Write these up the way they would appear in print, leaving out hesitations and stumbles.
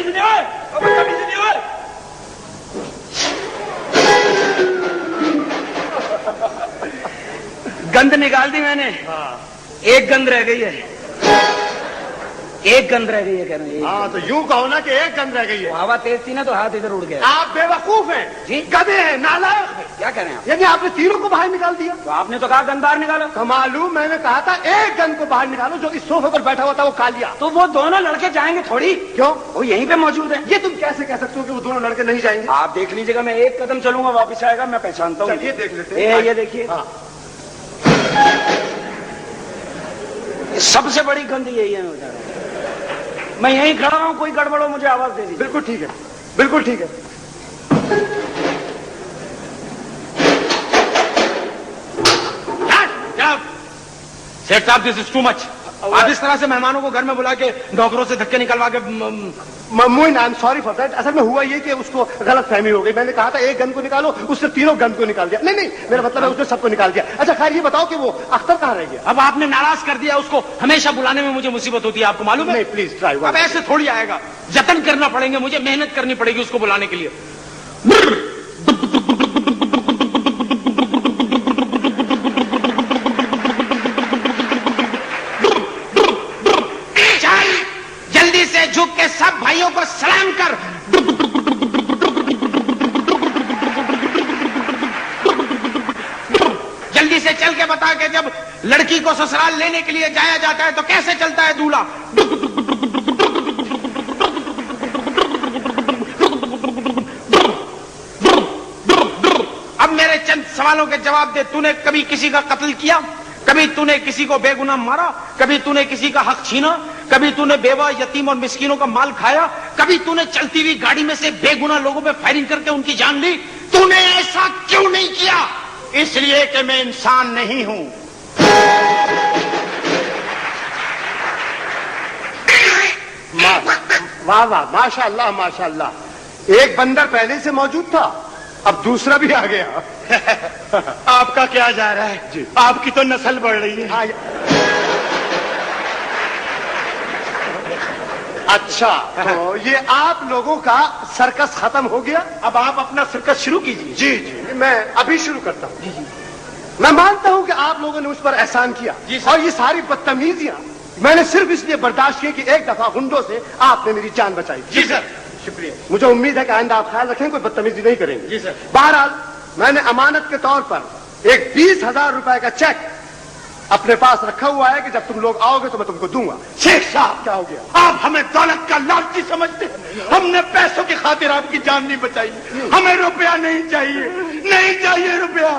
बदतमीज नहीं होए, बदतमीज नहीं होए। गंद निकाल दी मैंने। एक गंद रह गई है, एक गंद रह गई है कह रहे हैं। हाँ तो यूं कहो ना कि एक गंद रह गई है। हवा तेज थी ना तो हाथ इधर उड़ गया। आप बेवकूफ हैं जी, गधे हैं, नालायक हैं। क्या कह रहे हैं आप? यानी आपने तीनों को बाहर निकाल दिया। तो आपने तो कहा गंद बाहर निकालो। कमालू, मैंने कहा था एक गंद को बाहर निकालो जो इस सोफे पर बैठा हुआ था वो कालिया। तो वो दोनों लड़के जाएंगे थोड़ी, क्यों? वो यहीं पे मौजूद है। ये तुम कैसे कह सकते हो कि वो दोनों लड़के नहीं जाएंगे? आप देख लीजिएगा, मैं एक कदम चलूंगा वापस आएगा, मैं पहचानता हूँ। चलिए देख लेते हैं। ये देखिए, हाँ। सबसे बड़ी गंद यही है। मैं यहीं खड़ा हूं, कोई गड़बड़ हो मुझे आवाज दे दीजिए। बिल्कुल ठीक है, बिल्कुल ठीक है। सेठ साहब, दिस इज टू मच। आप इस तरह से मेहमानों को घर में बुला के नौकरों से धक्के निकलवा के Moin, I am sorry for that. असल में हुआ ये कि उसको गलत फहमी हो गई। मैंने कहा था एक गन को निकालो, उसने तीनों गन को निकाल दिया। नहीं नहीं, मेरा मतलब है उसने सबको निकाल दिया। अच्छा खैर ये बताओ कि वो अख्तर कहाँ रह गया? अब आपने नाराज कर दिया उसको। हमेशा बुलाने में मुझे मुसीबत होती है, आपको मालूम है? नहीं प्लीज ट्राई। अब ऐसे थोड़ी आएगा, जतन करना पड़ेंगे, मुझे मेहनत करनी पड़ेगी उसको बुलाने के लिए। झुक के सब भाइयों को सलाम कर। जल्दी से चल के बता के जब लड़की को ससुराल लेने के लिए जाया जाता है तो कैसे चलता है दूल्हा। अब मेरे चंद सवालों के जवाब दे। तूने कभी किसी का कत्ल किया? कभी तूने किसी को बेगुनाह मारा? कभी तूने किसी का हक छीना? कभी तूने बेवा, यतीम और मिस्कीनों का माल खाया? कभी तूने चलती हुई गाड़ी में से बेगुनाह लोगों पे फायरिंग करके उनकी जान ली? तूने ऐसा क्यों नहीं किया? इसलिए कि मैं इंसान नहीं हूं। वाह वाह, माशाअल्लाह माशाअल्लाह। एक बंदर पहले से मौजूद था, अब दूसरा भी आ गया। आपका क्या जा रहा है जी? आपकी तो नस्ल बढ़ रही है। अच्छा तो ये आप लोगों का सर्कस खत्म हो गया? अब आप अपना सर्कस शुरू कीजिए। जी जी, मैं अभी शुरू करता हूँ। जी जी, मैं मानता हूँ कि आप लोगों ने उस पर एहसान किया और ये सारी बदतमीजियां मैंने सिर्फ इसलिए बर्दाश्त की कि एक दफा गुंडों से आपने मेरी जान बचाई। जी सर, शुक्रिया। मुझे उम्मीद है कि आइंदा आप ख्याल रखें, कोई बदतमीजी नहीं करेंगे। जी सर। बहरहाल मैंने अमानत के तौर पर एक 20,000 रुपए का चेक अपने पास रखा हुआ है कि जब तुम लोग आओगे तो मैं तुमको दूंगा। शेख साहब, क्या हो गया? आप हमें दौलत का लालची समझते हैं? हमने पैसों की खातिर आपकी जान नहीं बचाई। हमें रुपया नहीं चाहिए, नहीं चाहिए रुपया।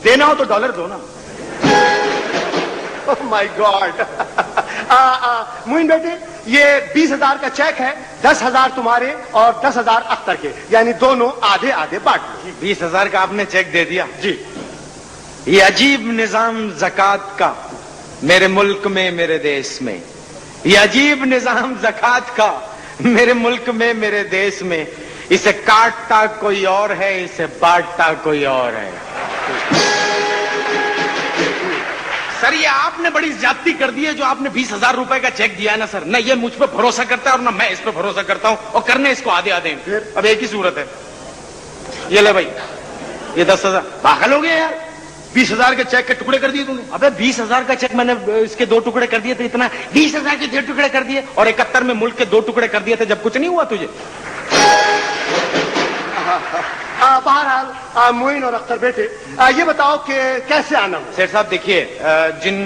देना हो तो डॉलर दो ना। Oh my God. मोइन बेटे, ये 20,000 का चेक है। 10,000 तुम्हारे और 10,000 अख्तर के, यानी दोनों आधे आधे बांट लो। 20,000 का आपने चेक दे दिया जी। ये अजीब निजाम ज़कात का मेरे मुल्क में, मेरे देश में। ये अजीब निजाम ज़कात का मेरे मुल्क में, मेरे देश में। इसे काटता कोई और है, इसे बांटता कोई और है। सर, ये आपने बड़ी ज्यादती कर दी है जो आपने 20,000 रुपए का चेक दिया है ना सर। न ये मुझ पर भरोसा करता है और न मैं इस पर भरोसा करता हूं, और करने इसको आधे आधे। अब एक ही सूरत है, ये ले भाई, ये 10,000। पागल हो गया यार, 20,000 के चेक के टुकड़े कर दिए तूने। अबे 20,000 का चेक मैंने इसके 2 टुकड़े कर दिए थे, इतना 20,000 के 2 टुकड़े कर दिए, और 71 में मुल्क के 2 टुकड़े कर दिए थे जब कुछ नहीं हुआ तुझे। बहरहाल मोइन और अख्तर बेटे, ये बताओ कि कैसे आना हो? सेठ साहब देखिए, जिन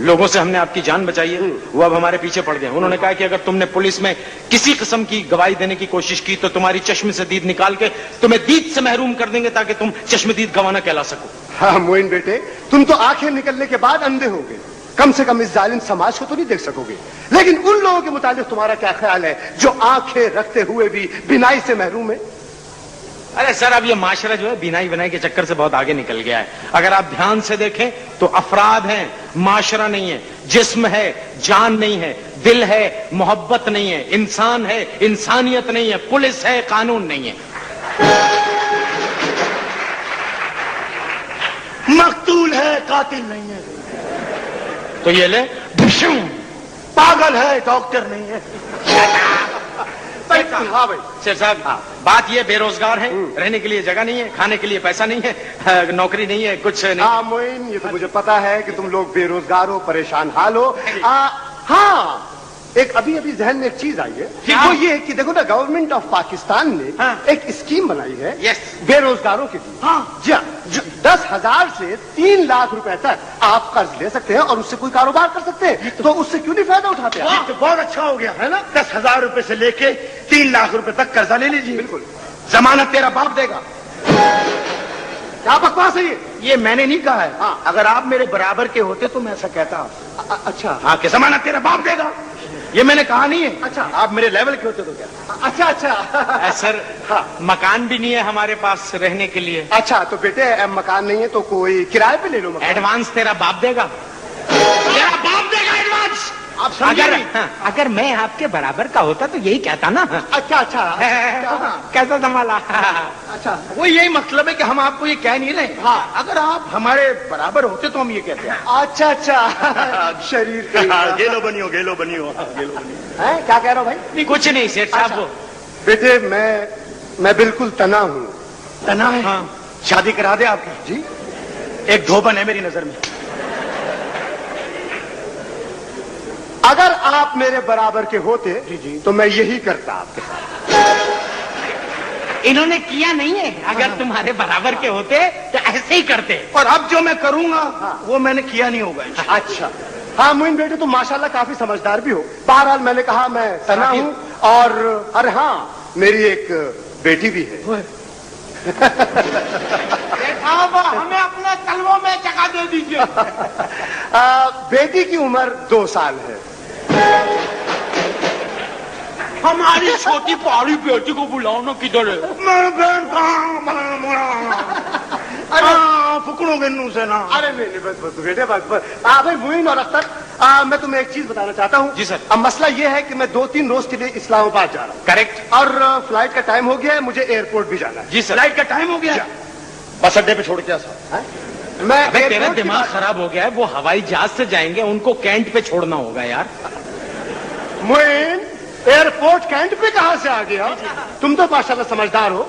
लोगों से हमने आपकी जान बचाई है वो अब हमारे पीछे पड़ गए। उन्होंने कहा कि अगर तुमने पुलिस में किसी किस्म की गवाही देने की कोशिश की तो तुम्हारी चश्मे से दीद निकाल के तुम्हें दीद से महरूम कर देंगे ताकि तुम चश्मदीद गवाना कहला सको। हाँ मोइन बेटे, तुम तो आंखें निकलने के बाद अंधे हो गए, कम से कम इस जालिम समाज को तो नहीं देख सकोगे। लेकिन उन लोगों के मुताबिक तुम्हारा क्या ख्याल है जो आंखें रखते हुए भी बिनाई से महरूम है? अरे सर, अब ये माशरा जो है बिनाई बनाई के चक्कर से बहुत आगे निकल गया है। अगर आप ध्यान से देखें तो अफराद हैं, माशरा नहीं है। जिस्म है, जान नहीं है। दिल है, मोहब्बत नहीं है। इंसान है, इंसानियत नहीं है। पुलिस है, कानून नहीं है। मकतूल है, कातिल नहीं है। तो ये ले, पागल है, डॉक्टर नहीं है। हाँ भाई। शेर साहब बात ये बेरोजगार है, रहने के लिए जगह नहीं है, खाने के लिए पैसा नहीं है, नौकरी नहीं है, कुछ नहीं। हाँ मोइन, ये तो मुझे पता है कि तुम लोग बेरोजगार हो, परेशान हाल हो। हाँ, एक अभी अभी जहन में एक चीज आई है, वो ये है कि देखो ना, गवर्नमेंट ऑफ पाकिस्तान ने एक स्कीम बनाई है बेरोजगारों के लिए। जी हाँ, 10,000 से 3 लाख रुपए तक आप कर्ज ले सकते हैं और उससे कोई कारोबार कर सकते हैं। तो उससे क्यों नहीं फायदा उठाते हैं? तो बहुत अच्छा हो गया है ना। 10,000 रुपए से लेके 3 लाख रुपए तक कर्जा ले लीजिए। बिल्कुल। जमानत तेरा बाप देगा। क्या बकवास है ये मैंने नहीं कहा है। हाँ। अगर आप मेरे बराबर के होते तो मैं ऐसा कहता। अच्छा हाँ, कि जमानत तेरा बाप देगा, ये मैंने कहा नहीं है। अच्छा। आप मेरे लेवल के होते तो क्या। अच्छा अच्छा सर मकान भी नहीं है हमारे पास रहने के लिए। अच्छा, तो बेटे मकान नहीं है तो कोई किराए पे ले लो मकान। एडवांस तेरा बाप देगा, तेरा बाप देगा एडवांस। आप समझे नहीं? अगर मैं आपके बराबर का होता तो यही कहता ना। अच्छा अच्छा कैसा संभाला। अच्छा, वो यही मतलब है कि हम आपको ये कह नहीं रहे। हाँ। अगर आप हमारे बराबर होते तो हम ये कहते हैं। अच्छा अच्छा शरीर गेलो बनियो, गेलो बनियो, गेलो बनियो। है, क्या कह रहा हो भाई? कुछ नहीं सेठ साहब। वो बेटे मैं बिल्कुल तना हूँ। तना है? हाँ। शादी करा दे आपकी। जी, एक धोबन है मेरी नजर में। अगर आप मेरे बराबर के होते तो मैं यही करता आपके साथ। इन्होंने किया नहीं है। अगर तुम्हारे बराबर के होते तो ऐसे ही करते। और अब जो मैं करूंगा वो मैंने किया नहीं होगा। अच्छा, हाँ मोइन बेटे, तुम माशाल्लाह काफी समझदार भी हो। बहरहाल मैंने कहा मैं तना हूँ, और अरे हाँ, मेरी एक बेटी भी है। हमें अपने तलवों में जगह दे दीजिए। बेटी की उम्र 2 साल है। हमारी छोटी पहाड़ी बेटी को बुलाओ ना, किधर है? मेरे बहन कहाँ फुकड़ों के मुंह से ना। अरे नहीं बस बेटे बस। भाई मोइन और अख्तर, मैं तुम्हें एक चीज बताना चाहता हूँ। जी सर। अब मसला ये है कि मैं 2-3 रोज के लिए इस्लामाबाद जा रहा हूँ। करेक्ट। और फ्लाइट का टाइम हो गया है, मुझे एयरपोर्ट भी जाना है। जी सर। फ्लाइट का टाइम हो गया। बस अड्डे पे छोड़ के आ साहब। मैं अबे तेरा एयरपोर्ट की दिमाग बात- खराब हो गया है। वो हवाई जहाज से जाएंगे, उनको कैंट पे छोड़ना होगा यार। मोइन, एयरपोर्ट कैंट पे कहाँ से आ गया? तुम तो माशाल्लाह समझदार हो।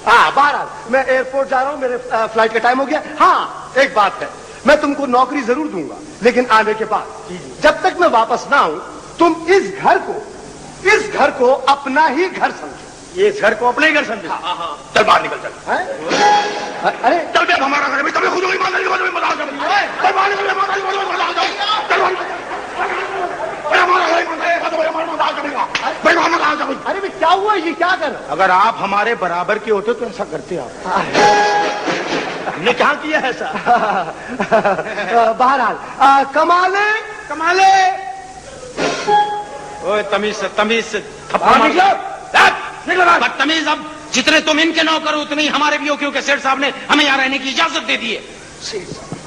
हाँ, बहरहाल मैं एयरपोर्ट जा रहा हूँ, मेरे फ्लाइट का टाइम हो गया। हाँ, एक बात है, मैं तुमको नौकरी जरूर दूंगा, लेकिन आने के बाद। जब तक मैं वापस ना आऊं, तुम इस घर को अपना ही घर समझो। ये इस घर को अपने ही घर समझा। चल बाहर निकल चल। हैं? अरे चल बे, हमारा घर है, तभी खुद ही मान लीजिए, मजाक कर रही है। चल बाहर निकल, मजाक कर रही है, मजाक कर रही है। चल बाहर निकल। अरे हमारा घर है, हमारा मजाक कर रही है। भाई वहां मजाक कर रही है। अरे भाई, क्या हुआ? ये क्या कर रहे हो? अगर आप हमारे बराबर के होते तो ऐसा करते आप। हमने क्या किया है ऐसा? बहरहाल कमाले ओए तमीज से बाहर निकलो। निकलो बाहर। बदतमीज। अब जितने तुम इनके नौकर हो उतने ही हमारे भी हो, क्योंकि सेठ साहब ने हमें यहाँ रहने की इजाजत दे दी है।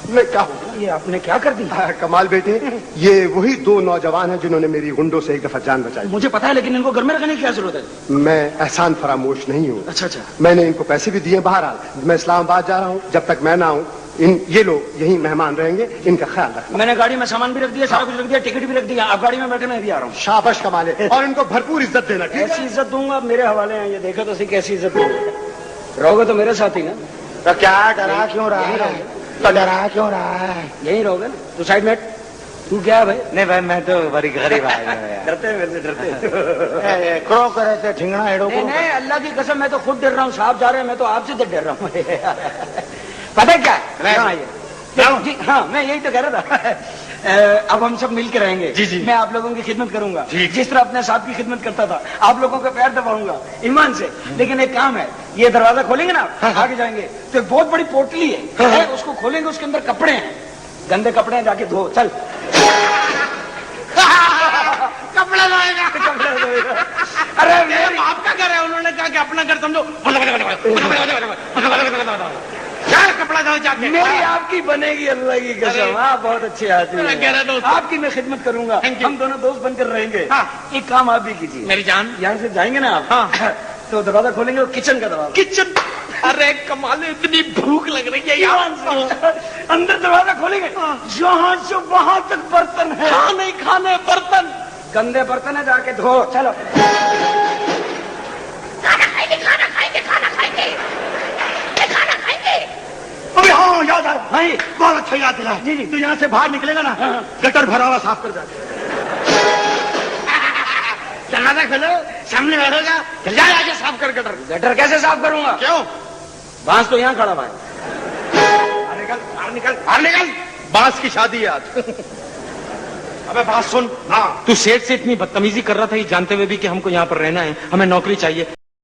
मैं क्या होगा? ये आपने क्या कर दी? कमाल बेटे, ये वही 2 नौजवान हैं जिन्होंने मेरी गुंडों से एक दफा जान बचाई। मुझे पता है, लेकिन इनको घर में रखने की क्या जरूरत है? मैं एहसान फरामोश नहीं हूँ। अच्छा अच्छा। मैंने इनको पैसे भी दिए। बहरहाल मैं इस्लामाबाद जा रहा हूँ, जब तक मैं ना आऊँ ये लोग यहीं मेहमान रहेंगे, इनका ख्याल रखना। मैंने गाड़ी में सामान भी रख दिया, सारा कुछ रख दिया, टिकट भी रख दिया। आप गाड़ी में बैठे, मैं भी आ रहा हूँ। शाबाश कमाले, और इनको भरपूर इज्जत देना। ठीक है? ऐसी इज्जत दूंगा, मेरे हवाले हैं ये। देखो तो सही कैसी इज्जत दूंगा। रहोगे तो मेरे साथ ही ना। तो क्या डरा क्यों रहा है? तो डरा क्यों रहा है? यही रहोगे ना। तू साइड में हट। तू क्या है भाई? नहीं भाई, मैं तो बड़ी गरीब आदमी हूं। डरते हैं मेरे से, डरते हैं। क्रो करे थे ठिंगना हेड़ो नहीं नहीं, अल्लाह की कसम, मैं तो खुद डर रहा हूँ। साहब जा रहे हैं, मैं तो आपसे तो डर रहा हूँ। पता है क्या है? यहाँ आइए। जी हाँ, मैं यही तो कह रहा था। अब हम सब मिल के रहेंगे। जी जी। मैं आप लोगों की खिदमत करूंगा, ठीक। जिस तरह अपने साहब की खिदमत करता था। आप लोगों का पैर दबाऊंगा ईमान से। लेकिन एक काम है, ये दरवाजा खोलेंगे ना, आगे जाएंगे तो एक बहुत बड़ी पोटली है, उसको खोलेंगे, उसके अंदर कपड़े हैं, गंदे कपड़े हैं, जाके धो। चल। कपड़ा धोएगा। अरे मेरे आपका घर है, उन्होंने कहा कि अपना घर समझो। क्या कपड़ा धो जाके? मेरी आपकी बनेगी, अल्लाह की कसम। हाँ, बहुत अच्छी आदमी है। आपकी मैं खिदमत करूंगा। हम दोनों दोस्त बनकर रहेंगे। एक काम आप भी कीजिए मेरी जान। यहाँ से जाएंगे ना आप, तो दरवाजा खोलेंगे, वो किचन का दरवाजा। किचन? अरे कमाल, इतनी भूख लग रही है यार। अंदर दरवाजा खोलेंगे, जहाँ से वहां तक बर्तन है, खाने बर्तन, गंदे बर्तन है, जाके धो। चलो। अबे हाँ याद आया, हाँ जी। बहुत अच्छा याद दिला। जी, जी। तू यहाँ से बाहर निकलेगा ना, गटर भरा हुआ साफ कर जा। दरवाजा खोलो, सामने बैठेगा, चल जा आगे साफ कर गटर। गटर कैसे साफ करूंगा? क्यों? बांस तो यहाँ खड़ा हुआ है। बाहर निकल, बाहर निकल, बाहर निकल। बांस की शादी है आज। अबे बात सुन, हाँ तू सेठ से इतनी बदतमीजी कर रहा था ये जानते हुए भी कि हमको यहाँ पर रहना है, हमें नौकरी चाहिए,